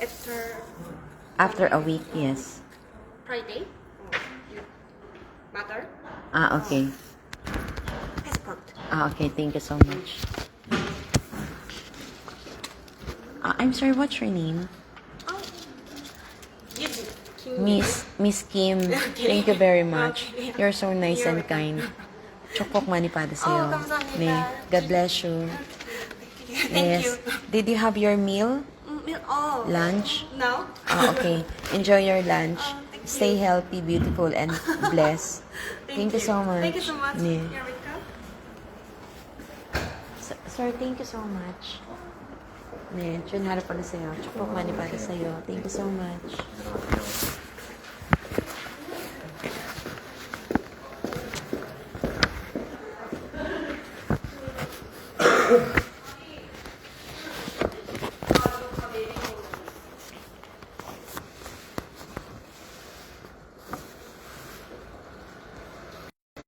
After After a week, yes. Friday, mother Okay. passport. Okay, thank you so much. I'm sorry, what's your name? Oh, yes, Kim. Miss Kim. Okay. Thank you very much. Okay. You're so nice You're and welcome. kind. Chukpok manipada sa'yo. 감사합니다. 네, God bless you. Thank you. Yes. Did you have your meal? Oh, Lunch? no. Okay. Enjoy your lunch. Thank you. Stay healthy, beautiful, and blessed. Thank you so much. Thank you so much. 네. You're welcome. Sir, thank you so much. 네, chunhara pala sa'yo. Chukpok manipada sa'yo. Thank you so much.